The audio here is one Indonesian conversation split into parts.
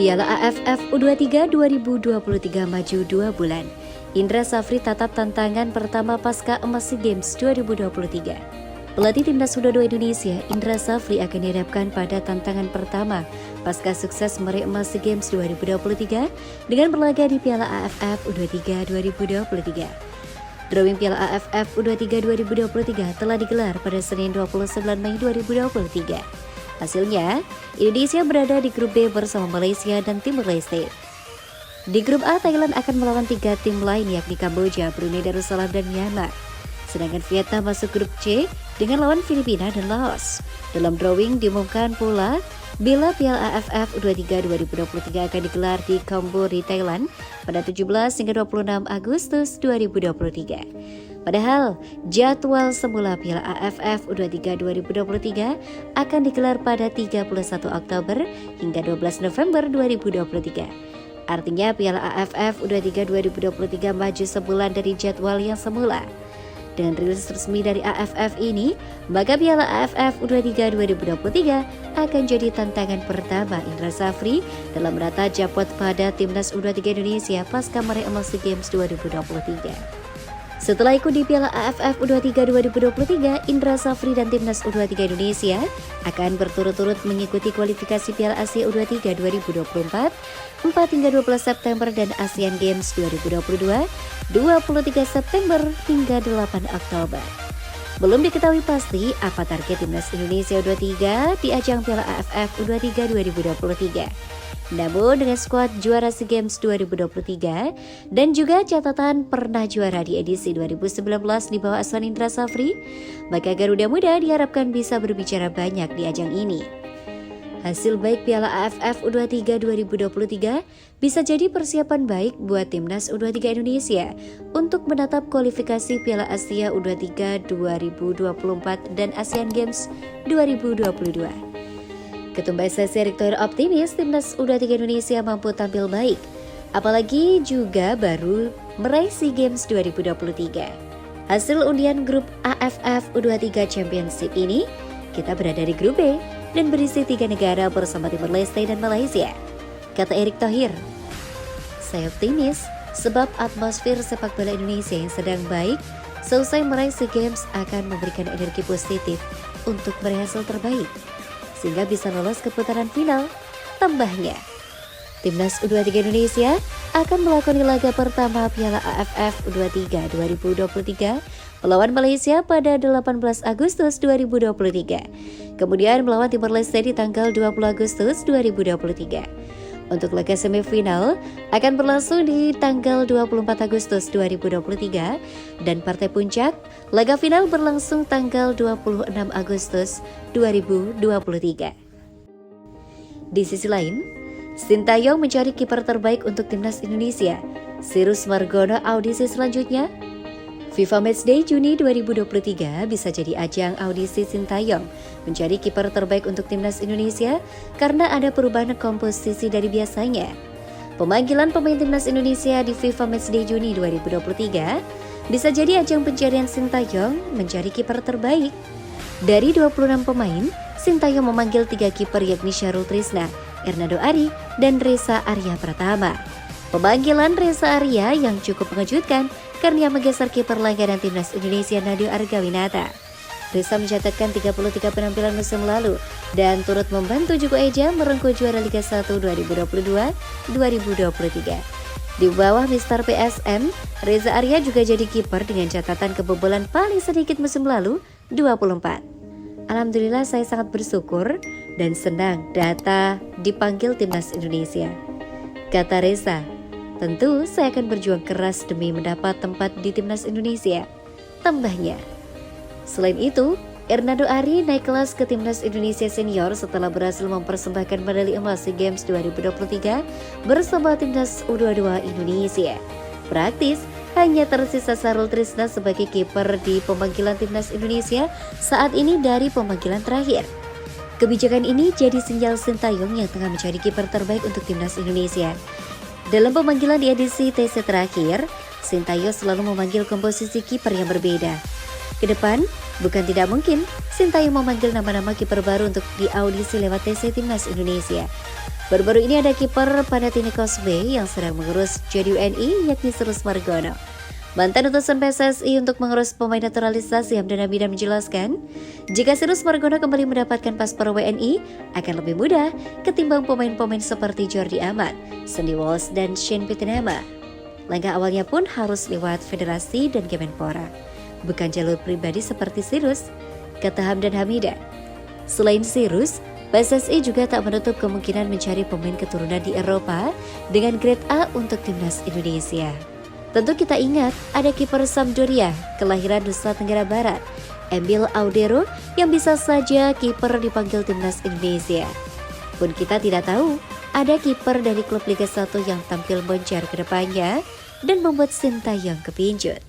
Piala AFF U23 2023 maju 2 bulan. Indra Safri tatap tantangan pertama pasca emas SEA Games 2023. Pelatih Timnas U22 Indonesia, Indra Safri akan dihadapkan pada tantangan pertama pasca sukses meraih emas SEA Games 2023 dengan berlaga di Piala AFF U23 2023. Drawing Piala AFF U23 2023 telah digelar pada Senin 29 Mei 2023. Hasilnya, Indonesia berada di grup B bersama Malaysia dan Timor Leste. Di grup A, Thailand akan melawan 3 tim lain yakni Kamboja, Brunei Darussalam, dan Myanmar. Sedangkan Vietnam masuk grup C dengan lawan Filipina dan Laos. Dalam drawing diumumkan pula bila Piala AFF U23 2023 akan digelar di Chonburi, Thailand pada 17 hingga 26 Agustus 2023. Padahal jadwal semula Piala AFF U23 2023 akan digelar pada 31 Oktober hingga 12 November 2023. Artinya Piala AFF U23 2023 maju sebulan dari jadwal yang semula. Dengan rilis resmi dari AFF ini, maka Piala AFF U23 2023 akan jadi tantangan pertama Indra Safri dalam menata jampot pada Timnas U23 Indonesia pasca meraih emas SEA Games 2023. Setelah ikut di Piala AFF U23 2023, Indra Safri dan Timnas U23 Indonesia akan berturut-turut mengikuti kualifikasi Piala Asia U23 2024, 4 hingga 12 September dan ASEAN Games 2022, 23 September hingga 8 Oktober. Belum diketahui pasti apa target Timnas Indonesia U23 di ajang Piala AFF U23 2023. Namun dengan skuad juara SEA Games 2023 dan juga catatan pernah juara di edisi 2019 di bawah asuhan Indra Safri, maka Garuda Muda diharapkan bisa berbicara banyak di ajang ini. Hasil baik Piala AFF U23 2023 bisa jadi persiapan baik buat Timnas U23 Indonesia untuk menatap kualifikasi Piala Asia U23 2024 dan ASEAN Games 2022. Ketum PSSI Erick Thohir optimis Timnas U23 Indonesia mampu tampil baik, apalagi juga baru meraih SEA Games 2023. Hasil undian grup AFF U23 Championship ini, kita berada di grup B dan berisi 3 negara bersama Timor Leste dan Malaysia. Kata Erick Thohir, saya optimis sebab atmosfer sepak bola Indonesia yang sedang baik selesai meraih SEA Games akan memberikan energi positif untuk meraih hasil terbaik, sehingga bisa lolos ke putaran final. Tambahnya, Timnas U23 Indonesia akan melakoni laga pertama Piala AFF U23 2023 melawan Malaysia pada 18 Agustus 2023. Kemudian melawan Timor Leste di tanggal 20 Agustus 2023. Untuk laga semifinal akan berlangsung di tanggal 24 Agustus 2023 dan partai puncak laga final berlangsung tanggal 26 Agustus 2023. Di sisi lain, Sintayong mencari kiper terbaik untuk Timnas Indonesia. Sirus Margono audisi selanjutnya. FIFA Matchday Juni 2023 bisa jadi ajang audisi Sintayong mencari kiper terbaik untuk Timnas Indonesia karena ada perubahan komposisi dari biasanya. Pemanggilan pemain Timnas Indonesia di FIFA Matchday Juni 2023 bisa jadi ajang pencarian Sintayong mencari kiper terbaik. Dari 26 pemain, Sintayong memanggil 3 kiper yakni Syahrul Trisna, Ernando Ari, dan Reza Arya Pratama. Pemanggilan Reza Arya yang cukup mengejutkan karena menggeser kiper langganan Timnas Indonesia Nadeo Argawinata. Reza mencatatkan 33 penampilan musim lalu dan turut membantu Juku Eja merengkuh juara Liga 1 2022-2023. Di bawah Mister PSM, Reza Arya juga jadi kiper dengan catatan kebobolan paling sedikit musim lalu, 24. Alhamdulillah saya sangat bersyukur dan senang Data dipanggil Timnas Indonesia. Kata Reza, tentu saya akan berjuang keras demi mendapat tempat di Timnas Indonesia. Tambahnya, selain itu, Ernando Ari naik kelas ke Timnas Indonesia Senior setelah berhasil mempersembahkan medali emas SEA Games 2023 bersama Timnas U22 Indonesia. Praktis, hanya tersisa Syahrul Trisna sebagai kiper di pemanggilan Timnas Indonesia saat ini dari pemanggilan terakhir. Kebijakan ini jadi sinyal Sintayong yang tengah mencari kiper terbaik untuk Timnas Indonesia. Dalam pemanggilan di edisi TC terakhir, Sintayong selalu memanggil komposisi kiper yang berbeda. Ke depan, bukan tidak mungkin Sintayong memanggil nama-nama kiper baru untuk diaudisi lewat TC Timnas Indonesia. Baru-baru ini ada kiper Panathinaikos B yang sedang mengurus JDUNI yakni Sirus Margono. Mantan utusan PSSI untuk mengurus pemain naturalisasi Hamdan Hamidan menjelaskan, jika Sirus Margono kembali mendapatkan paspor WNI akan lebih mudah ketimbang pemain-pemain seperti Jordi Amat, Sandy Walsh, dan Shane Pittenama. Langkah awalnya pun harus lewat federasi dan Kemenpora, bukan jalur pribadi seperti Sirus, kata Hamdan Hamidan. Selain Sirus, PSSI juga tak menutup kemungkinan mencari pemain keturunan di Eropa dengan grade A untuk timnas Indonesia. Tentu kita ingat ada kiper Sampdoria kelahiran Nusa Tenggara Barat, Emil Audero, yang bisa saja kiper dipanggil timnas Indonesia. Pun kita tidak tahu ada kiper dari klub Liga 1 yang tampil moncer ke depannya dan membuat Sintayong kepincut.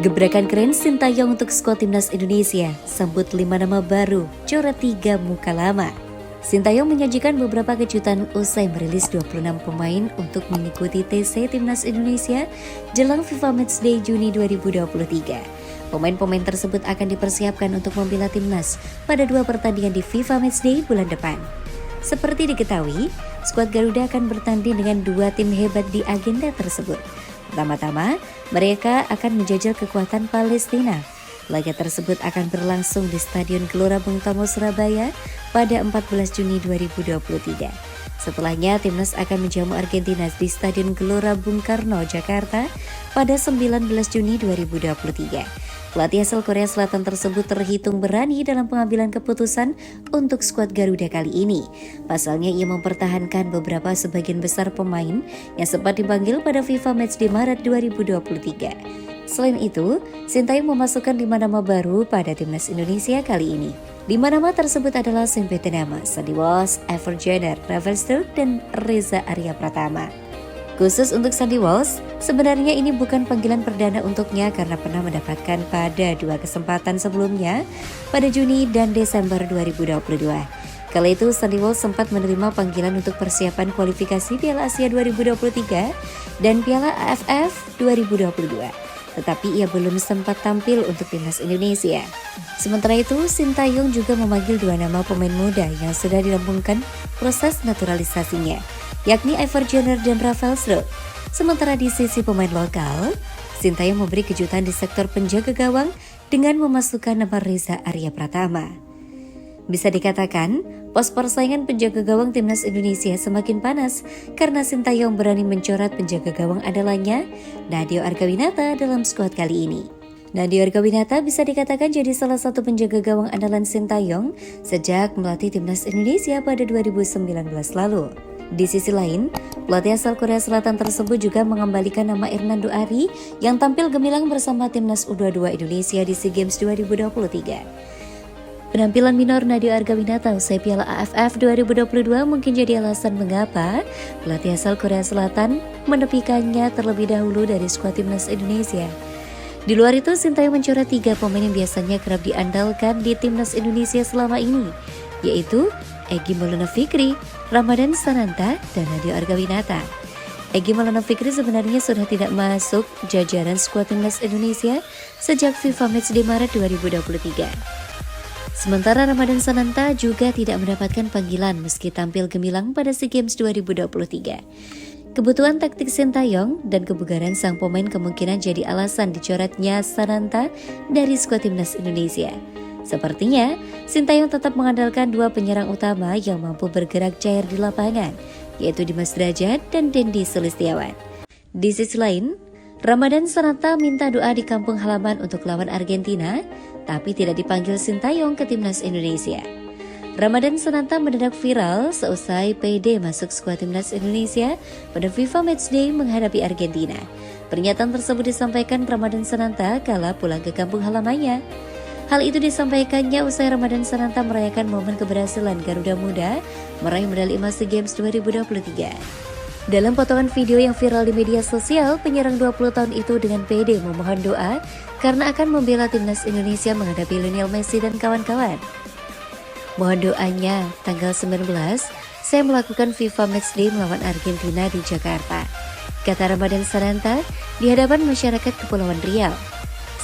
Gebrakan keren Sintayong untuk skuad timnas Indonesia, sambut 5 nama baru, coret 3 muka lama. Sintayong menyajikan beberapa kejutan usai merilis 26 pemain untuk mengikuti TC Timnas Indonesia jelang FIFA Matchday Juni 2023. Pemain-pemain tersebut akan dipersiapkan untuk membela timnas pada 2 pertandingan di FIFA Matchday bulan depan. Seperti diketahui, skuad Garuda akan bertanding dengan 2 tim hebat di agenda tersebut. Pertama-tama, mereka akan menjajal kekuatan Palestina. Laga tersebut akan berlangsung di Stadion Gelora Bung Tomo, Surabaya pada 14 Juni 2023. Setelahnya, timnas akan menjamu Argentina di Stadion Gelora Bung Karno, Jakarta pada 19 Juni 2023. Pelatih asal Korea Selatan tersebut terhitung berani dalam pengambilan keputusan untuk skuad Garuda kali ini. Pasalnya ia mempertahankan beberapa sebagian besar pemain yang sempat dipanggil pada FIFA Matchday Maret 2023. Selain itu, Sintayong memasukkan 5 nama baru pada timnas Indonesia kali ini. 5 nama tersebut adalah Shane Pittenama, Sandy Walsh, Ever Jenner, Rafael Struijk, dan Reza Arya Pratama. Khusus untuk Sandy Walsh, sebenarnya ini bukan panggilan perdana untuknya karena pernah mendapatkan pada 2 kesempatan sebelumnya pada Juni dan Desember 2022. Kala itu Sandy Walsh sempat menerima panggilan untuk persiapan kualifikasi Piala Asia 2023 dan Piala AFF 2022. Tetapi ia belum sempat tampil untuk timnas Indonesia. Sementara itu, Sintayong juga memanggil 2 nama pemain muda yang sudah dirampungkan proses naturalisasinya, yakni Ever Jenner dan Rafael Struijk. Sementara di sisi pemain lokal, Sintayong memberi kejutan di sektor penjaga gawang dengan memasukkan nama Reza Arya Pratama. Bisa dikatakan, pos persaingan penjaga gawang timnas Indonesia semakin panas karena Sintayong berani mencoret penjaga gawang andalannya, Nadeo Argawinata, dalam skuad kali ini. Nadeo Argawinata bisa dikatakan jadi salah satu penjaga gawang andalan Sintayong sejak melatih timnas Indonesia pada 2019 lalu. Di sisi lain, pelatih asal Korea Selatan tersebut juga mengembalikan nama Hernando Ari yang tampil gemilang bersama timnas U22 Indonesia di SEA Games 2023. Penampilan minor Nadeo Argawinata usai Piala AFF 2022 mungkin jadi alasan mengapa pelatih asal Korea Selatan menepikannya terlebih dahulu dari skuad timnas Indonesia. Di luar itu, Sintayong mencoret 3 pemain yang biasanya kerap diandalkan di timnas Indonesia selama ini, yaitu Egy Maulana Fikri, Ramadan Sananta, dan Nadeo Argawinata. Egy Maulana Fikri sebenarnya sudah tidak masuk jajaran skuad timnas Indonesia sejak FIFA Matchday Maret 2023. Sementara Ramadan Sananta juga tidak mendapatkan panggilan meski tampil gemilang pada SEA Games 2023. Kebutuhan taktik Sintayong dan kebugaran sang pemain kemungkinan jadi alasan dicoretnya Sananta dari skuad timnas Indonesia. Sepertinya, Sintayong tetap mengandalkan 2 penyerang utama yang mampu bergerak cair di lapangan, yaitu Dimas Derajat dan Dendi Sulistiawan. Di sisi lain, Ramadan Sananta minta doa di kampung halaman untuk lawan Argentina, tapi tidak dipanggil Sintayong ke timnas Indonesia. Ramadan Sananta mendadak viral seusai PD masuk skuad timnas Indonesia pada FIFA Matchday menghadapi Argentina. Pernyataan tersebut disampaikan Ramadan Sananta kala pulang ke kampung halamannya. Hal itu disampaikannya usai Ramadan Sananta merayakan momen keberhasilan Garuda Muda meraih medali emas SEA Games 2023. Dalam potongan video yang viral di media sosial, penyerang 20 tahun itu dengan pede memohon doa karena akan membela timnas Indonesia menghadapi Lionel Messi dan kawan-kawan. Mohon doanya, tanggal 19, saya melakukan FIFA Matchday melawan Argentina di Jakarta, kata Ramadan Sananta di hadapan masyarakat Kepulauan Riau.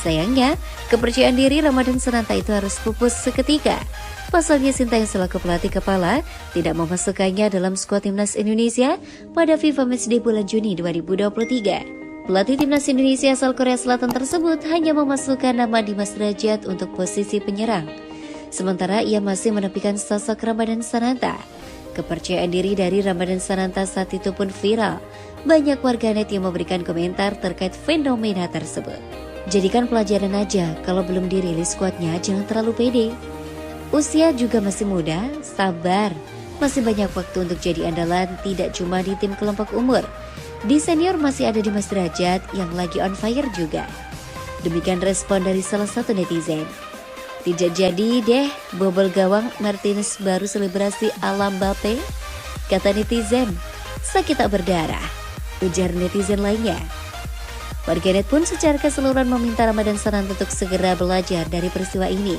Sayangnya, kepercayaan diri Ramadan Sananta itu harus pupus seketika. Pasalnya Sintayong selaku pelatih kepala tidak memasukkannya dalam skuad timnas Indonesia pada FIFA Matchday bulan Juni 2023. Pelatih timnas Indonesia asal Korea Selatan tersebut hanya memasukkan nama Dimas Derajat untuk posisi penyerang. Sementara ia masih menepikan sosok Ramadan Sananta. Kepercayaan diri dari Ramadan Sananta saat itu pun viral. Banyak warganet yang memberikan komentar terkait fenomena tersebut. Jadikan pelajaran aja, kalau belum dirilis skuadnya jangan terlalu pede. Usia juga masih muda, sabar. Masih banyak waktu untuk jadi andalan, tidak cuma di tim kelompok umur. Di senior masih ada Dimas Derajat yang lagi on fire juga. Demikian respon dari salah satu netizen. Tidak jadi deh, bobol gawang Martinez baru selebrasi ala Mbappe, kata netizen. Sakit tak berdarah, ujar netizen lainnya. Warganet pun secara keseluruhan meminta Ramadan Sananta untuk segera belajar dari peristiwa ini.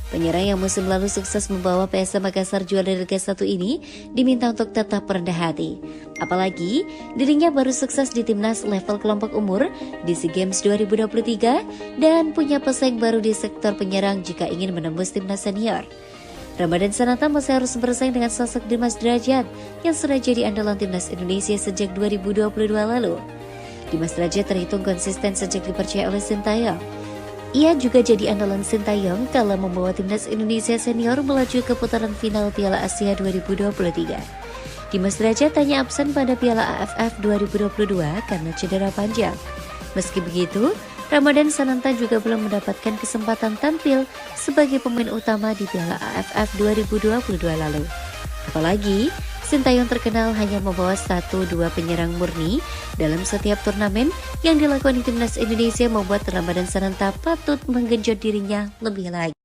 Penyerang yang musim lalu sukses membawa PSM Makassar juara Liga 1 ini diminta untuk tetap rendah hati. Apalagi dirinya baru sukses di timnas level kelompok umur di SEA Games 2023 dan punya pesaing baru di sektor penyerang jika ingin menembus timnas senior. Ramadan Sananta masih harus bersaing dengan sosok Dimas Derajat yang sudah jadi andalan timnas Indonesia sejak 2022 lalu. Dimas Derajat terhitung konsisten sejak dipercaya oleh Sintayong. Ia juga jadi andalan Sintayong kala membawa timnas Indonesia senior melaju ke putaran final Piala Asia 2023. Dimas Derajat hanya absen pada Piala AFF 2022 karena cedera panjang. Meski begitu, Ramadan Sananta juga belum mendapatkan kesempatan tampil sebagai pemain utama di Piala AFF 2022 lalu. Apalagi, Sintayong terkenal hanya membawa 1-2 penyerang murni dalam setiap turnamen yang dilakukan di timnas Indonesia membuat Ramadan Sananta patut menggenjot dirinya lebih lagi.